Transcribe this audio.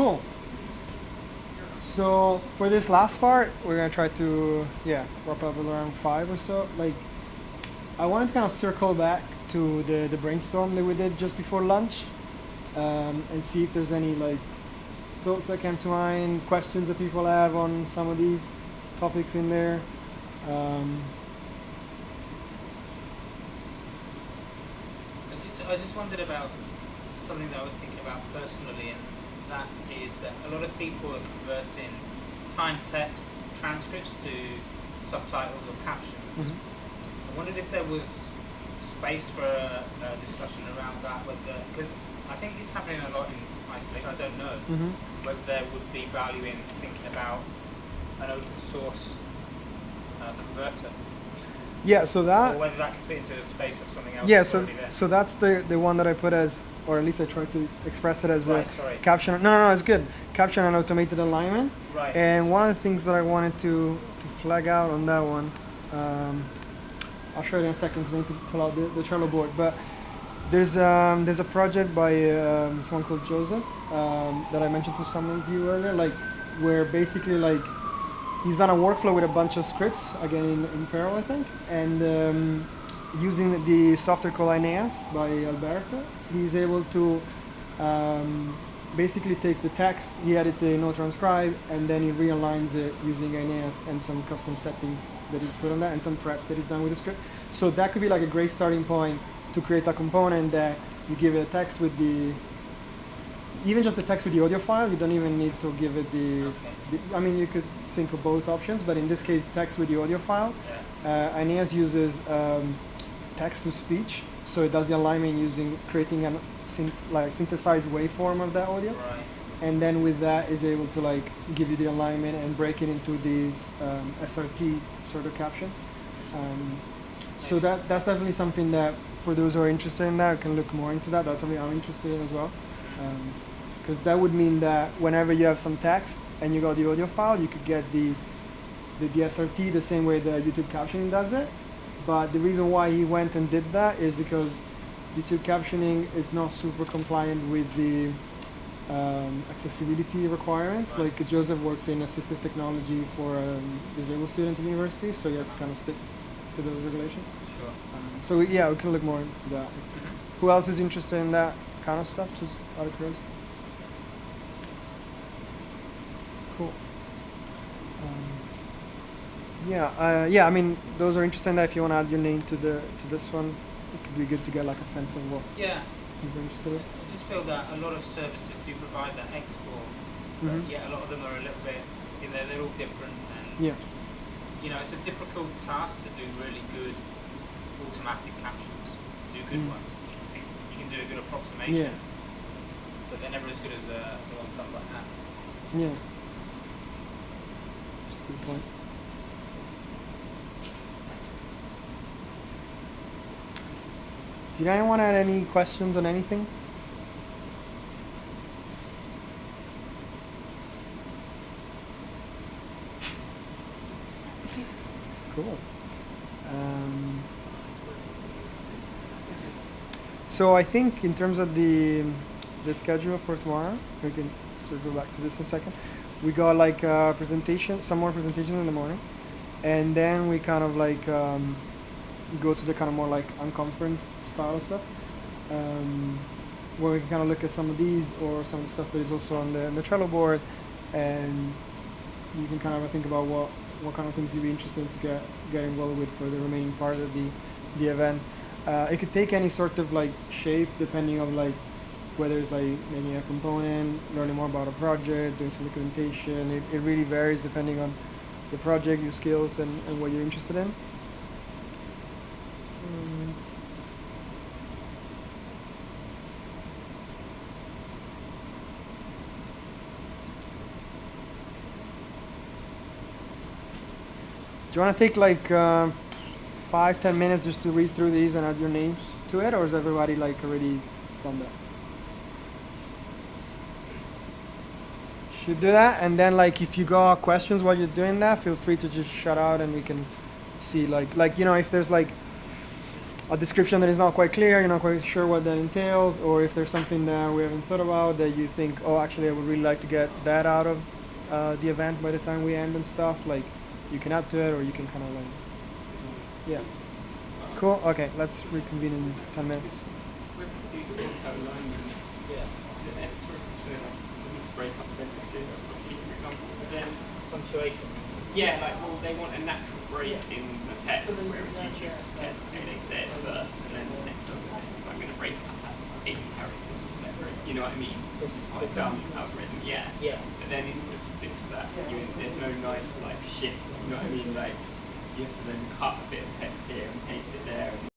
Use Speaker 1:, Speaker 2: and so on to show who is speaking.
Speaker 1: Cool. So for this last part, we're gonna try to wrap up at around 5 or so. Like, I wanted to kind of circle back to the brainstorm that we did just before lunch, and see if there's any like thoughts that came to mind, questions that people have on some of these topics in there.
Speaker 2: I just wondered about something that I was thinking about personally, and that is that a lot of people are converting timed text transcripts to subtitles or captions. I wondered if there was space for a discussion around that, because I think it's happening a lot in isolation. I don't know whether there would be value in thinking about an open source converter.
Speaker 1: Yeah, so that.
Speaker 2: Or whether that could fit into the space of something else.
Speaker 1: Yeah,
Speaker 2: that's
Speaker 1: so
Speaker 2: already there.
Speaker 1: so that's the one that I put as, or at least I tried to express it as
Speaker 2: Right,
Speaker 1: a
Speaker 2: sorry.
Speaker 1: caption. No, it's good. Caption and automated alignment.
Speaker 2: Right.
Speaker 1: And one of the things that I wanted to flag out on that one, I'll show you in a second because I need to pull out the Trello board. But there's a project by someone called Joseph that I mentioned to some of you earlier, like where basically like he's done a workflow with a bunch of scripts, again in Perl I think, and using the software called Aeneas by Alberto, he's able to basically take the text, he edits it in AutoTranscribe, and then he realigns it using Aeneas and some custom settings that he's put on that and some prep that he's done with the script. So that could be like a great starting point to create a component that you give it a text with even just the text with the audio file. You don't even need to give it I mean, you could think of both options, but in this case, text with the audio file. Aeneas uses text to speech, so it does the alignment creating a synthesized waveform of that audio.
Speaker 2: Right.
Speaker 1: And then with that is able to like give you the alignment and break it into these SRT sort of captions. So that's definitely something that for those who are interested in that can look more into that. That's something I'm interested in as well. Because that would mean that whenever you have some text and you got the audio file, you could get the SRT the same way the YouTube captioning does it. But the reason why he went and did that is because YouTube captioning is not super compliant with the accessibility requirements.
Speaker 2: Right.
Speaker 1: Like Joseph works in assistive technology for a disabled student at university, so he has to kind of stick to those regulations.
Speaker 2: Sure.
Speaker 1: So we can look more into that. Who else is interested in that kind of stuff, just out of curiosity? Cool. I mean, those are interested in that. If you want to add your name to this one, it could be good to get like a sense of what
Speaker 2: Yeah.
Speaker 1: you're interested in.
Speaker 2: I just feel that a lot of services do provide that export, but yet a lot of them are a little bit, they're all different, and it's a difficult task to do really good automatic captions, to do good ones. You can do a good approximation, but they're never as good as the ones done like that.
Speaker 1: Yeah. That's a good point. Did anyone have any questions on anything? Cool. So I think in terms of the schedule for tomorrow, we can sort of go back to this in a second. We got like a presentation, some more presentations in the morning, and then we kind of like go to the kind of more like unconference style stuff, where we can kind of look at some of these or some of the stuff that is also on the Trello board, and you can kind of think about what kind of things you'd be interested to get involved with for the remaining part of the event. It could take any sort of like shape depending on like whether it's like maybe a component, learning more about a project, doing some documentation. It really varies depending on the project, your skills, and what you're interested in. Do you want to take like 5-10 minutes just to read through these and add your names to it, or is everybody like already done that? Should do that, and then like if you got questions while you're doing that, feel free to just shout out and we can see like if there's like a description that is not quite clear, you're not quite sure what that entails, or if there's something that we haven't thought about that you think, oh, actually, I would really like to get that out of the event by the time we end and stuff, like you can add to it, or you can kind of like, yeah. Cool. Okay, let's reconvene in 10 minutes.
Speaker 3: With the auto alignment,
Speaker 2: Yeah.
Speaker 3: the editorial doesn't break up sentences properly, for example. But then,
Speaker 2: Punctuation.
Speaker 3: yeah, like, well, they want a natural break in the text, whereas YouTube just said, okay, they said, but and then the next one was this, so I'm going to break it up at 80 characters or whatever. You know what I mean? Like algorithm, yeah.
Speaker 2: Yeah.
Speaker 3: But then in order to fix that, there's no nice like shift. You know what I mean? Like you have to then cut a bit of text here and paste it there, and